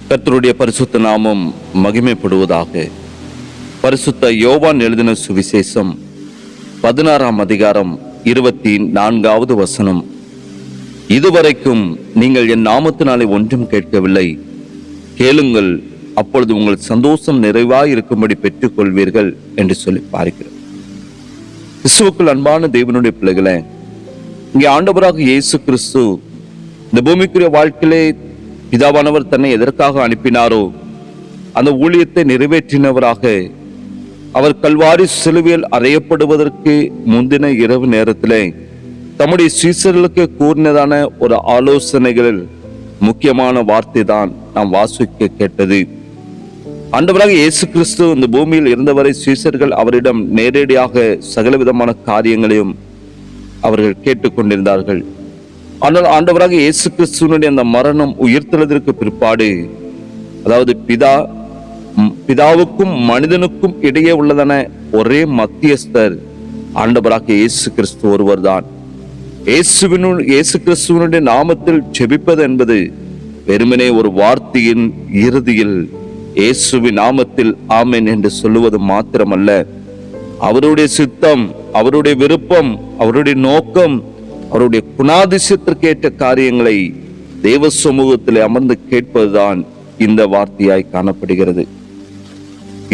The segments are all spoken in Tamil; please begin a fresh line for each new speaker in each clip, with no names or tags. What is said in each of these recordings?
கர்த்தருடைய பரிசுத்த நாமம் மகிமைப்படுவதாக. பரிசுத்த யோவான் எழுதின சுவிசேஷம் 16ஆம் அதிகாரம் 24வது வசனம். இதுவரைக்கும் நீங்கள் என் நாமத்தினாலே ஒன்றும் கேட்கவில்லை, கேளுங்கள், அப்பொழுது உங்கள் சந்தோஷம் நிறைவாயிருக்கும்படி பெற்றுக் கொள்வீர்கள் என்று சொல்லி பார்க்கிறோம். கிறிஸ்துவுக்குள் அன்பான தேவனுடைய பிள்ளைகளே, இங்கே ஆண்டவராக இயேசு கிறிஸ்து இந்த பூமிக்குரிய வாழ்க்கையிலே பிதாவானவர் தன்னை எதற்காக அனுப்பினாரோ அந்த ஊழியத்தை நிறைவேற்றினவராக அவர் கல்வாரி சிலுவையில் அறையப்படுவதற்கு முந்தின இரவு நேரத்திலே தம்முடைய சீசர்களுக்கு கூறினதான ஒரு ஆலோசனைகளில் முக்கியமான வார்த்தை தான் நாம் வாசிக்க கேட்டது. ஆண்டவராக இயேசு கிறிஸ்து இந்த பூமியில் இருந்தவரை சீசர்கள் அவரிடம் நேரடியாக சகலவிதமான காரியங்களையும் அவர்கள் கேட்டுக்கொண்டிருந்தார்கள். ஆனால் ஆண்டவராக இயேசு கிறிஸ்துவனுடைய அந்த மரணம் உயிர்த்தெழுதலுக்கு பிற்பாடு, அதாவது பிதாவுக்கும் மனிதனுக்கும் இடையே உள்ளதான ஒரே மத்தியஸ்தர் ஆண்டவராக இயேசு கிறிஸ்து ஒருவர் தான். இயேசு கிறிஸ்துவனுடைய நாமத்தில் ஜெபிப்பது என்பது வெறுமனே ஒரு வார்த்தையின் இறுதியில் இயேசுவின் நாமத்தில் ஆமென் என்று சொல்லுவது மாத்திரமல்ல, அவருடைய சித்தம், அவருடைய விருப்பம், அவருடைய நோக்கம், அவருடைய குணாதிசயத்திற்கேற்ற காரியங்களை தேவ சமூகத்தில் அமர்ந்து கேட்பதுதான் இந்த வார்த்தையாய் காணப்படுகிறது.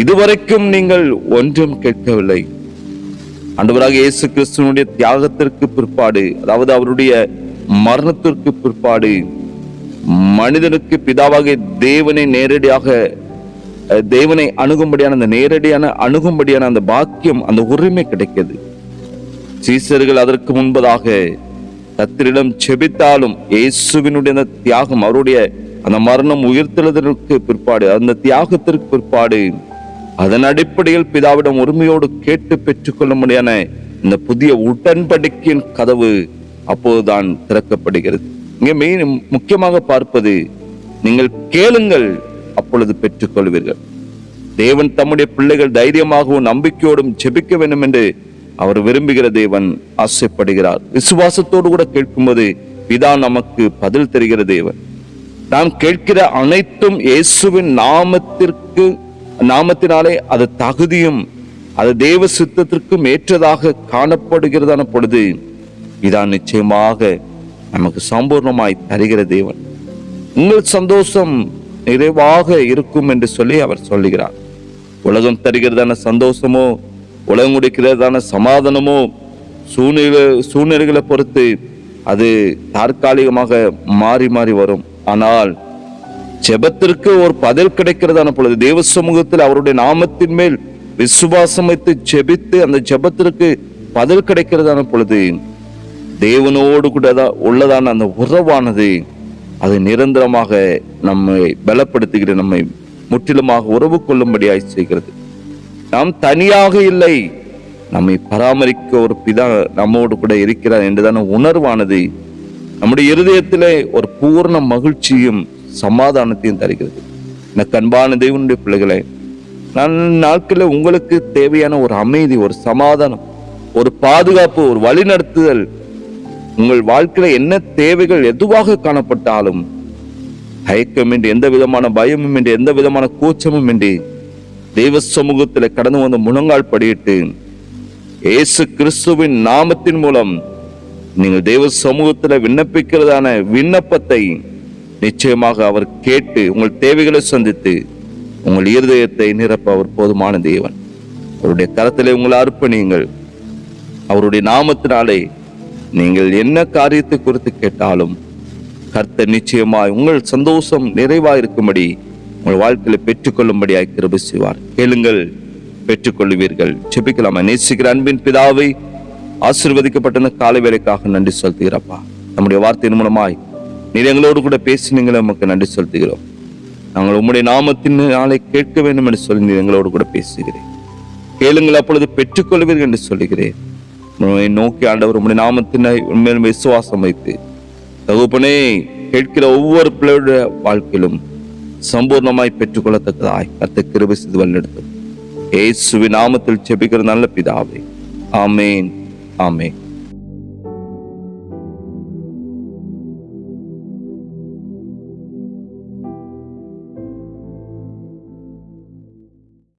இதுவரைக்கும் நீங்கள் ஒன்றும் கேட்கவில்லை. ஆண்டவராக இயேசு கிறிஸ்துவனுடைய தியாகத்திற்கு பிற்பாடு, அதாவது அவருடைய மரணத்திற்கு பிற்பாடு, மனிதனுக்கு பிதாவாக தேவனை அணுகும்படியான அந்த நேரடியான அணுகும்படியான அந்த பாக்கியம், அந்த உரிமை கிடைக்கிறது. சீசர்கள் அதற்கு முன்பதாக கர்த்தரிடம் செபித்தாலும் இயேசுவினுடைய அந்த தியாகம், அவருடைய அந்த மரணம் உயிர்த்தெழுதலுக்கு பிற்பாடு, அந்த தியாகத்திற்கு பிற்பாடு அதன் அடிப்படையில் பிதாவிடம் உரிமையோடு கேட்டு பெற்றுக்கொள்ள முடியான இந்த புதிய உடன்படிக்கையின் கதவு அப்போதுதான் திறக்கப்படுகிறது. இங்கே முக்கியமாக பார்ப்பது, நீங்கள் கேளுங்கள், அப்பொழுது பெற்றுக்கொள்வீர்கள். தேவன் தம்முடைய பிள்ளைகள் தைரியமாகவும் நம்பிக்கையோடும் ஜெபிக்க வேண்டும் என்று அவர் விரும்புகிற தேவன், ஆசைப்படுகிறார். விசுவாசத்தோடு கூட கேட்கும்போது பிதா நமக்கு பதில் தருகிற தேவன். நாம் கேட்கிற அனைத்தும் இயேசுவின் நாமத்தினாலே அது தகுதியும் அது தேவ சித்தத்திற்கும் ஏற்றதாக காணப்படுகிறதான பொழுது இதான் நிச்சயமாக நமக்கு சம்பூர்ணமாய் தருகிற தேவன். உங்கள் சந்தோஷம் நிறைவாக இருக்கும் என்று சொல்லி அவர் சொல்லுகிறார். உலகம் தருகிறதான சந்தோஷமோ, உலகம் முடிக்கிறதான சமாதானமோ சூழ்நிலைகளை பொறுத்து அது தற்காலிகமாக மாறி மாறி வரும். ஆனால் ஜெபத்திற்கு ஒரு பதில் கிடைக்கிறதான பொழுது, தேவ சமூகத்தில் அவருடைய நாமத்தின் மேல் விசுவாசம் வைத்து ஜெபித்து அந்த ஜெபத்திற்கு பதில் கிடைக்கிறதான பொழுது தேவனோடு கூட உள்ளதான அந்த உறவானது அது நிரந்தரமாக நம்மை பலப்படுத்துகிற, நம்மை முற்றிலுமாக உறவு கொள்ளும்படியாய் செய்கிறது. நாம் தனியாக இல்லை, நம்மை பராமரிக்க ஒரு பிதா நம்மோடு கூட இருக்கிறார் என்றதான உணர்வானது நம்முடைய இருதயத்திலே ஒரு பூர்ண மகிழ்ச்சியும் சமாதானத்தையும் தருகிறது. எனக்கு அன்பான தேவனுடைய பிள்ளைகளே, நாட்களில் உங்களுக்கு தேவையான ஒரு அமைதி, ஒரு சமாதானம், ஒரு பாதுகாப்பு, ஒரு வழிநடத்துதல், உங்கள் வாழ்க்கையில என்ன தேவைகள் எதுவாக காணப்பட்டாலும் தயக்கமின்றி, எந்த விதமான பயமும் இன்றி, எந்த விதமான கூச்சமும் இன்றி தெய்வ சமூகத்தில் கடந்து வந்து முழங்கால் படியிட்டு இயேசு கிறிஸ்துவின் நாமத்தின் மூலம் நீங்கள் தெய்வ சமூகத்தில் விண்ணப்பிக்கிறதான விண்ணப்பத்தை நிச்சயமாக அவர் கேட்டு உங்கள் தேவைகளை சந்தித்து உங்கள் இருதயத்தை நிரப்ப அவர் போதுமான தேவன். அவருடைய கரத்திலே உங்களை அர்ப்பணியுங்கள். அவருடைய நாமத்தினாலே நீங்கள் என்ன காரியத்தை குறித்து கேட்டாலும் கர்த்தர் நிச்சயமாய் உங்கள் சந்தோஷம் நிறைவாயிருக்கும்படி உங்கள் வாழ்க்கையில பெற்றுக்கொள்ளும்படியாய் கிருபை செய்வார். கேளுங்கள், பெற்றுக்கொள்வீர்கள். ஜெபிக்கலாமா? நேசிக்கிற அன்பின் பிதாவை, ஆசீர்வதிக்கப்பட்ட இந்த காலை வேளைக்காக நன்றி செலுத்துகிறப்பா. நம்முடைய வார்த்தையின் மூலமாய் நீர் எங்களோடு கூட பேசினீங்களே, நமக்கு நன்றி செலுத்துகிறோம். நாங்கள் உம்முடைய நாமத்தின் நாளை கேட்க வேண்டும் என்று சொல்லி நீர் எங்களோடு கூட பேசுகிறேன். கேளுங்கள், அப்பொழுது பெற்றுக்கொள்வீர்கள் என்று சொல்லுகிறேன். நோக்கி ஆண்டவர் உம்முடைய நாமத்தினை உண்மையில் விசுவாசம் வைத்து தகுப்பனே கேட்கிற ஒவ்வொரு பிள்ளையுடைய வாழ்க்கையிலும் சம்பூர்ணமாய் பெற்றுக்கொள்ளத்தக்கதாய் கர்த்தர் கிருபை செய்து வழிநடத்தும். இயேசுவின் நாமத்தில் ஜெபிக்கிற நல்ல பிதாவே, ஆமேன், ஆமேன்.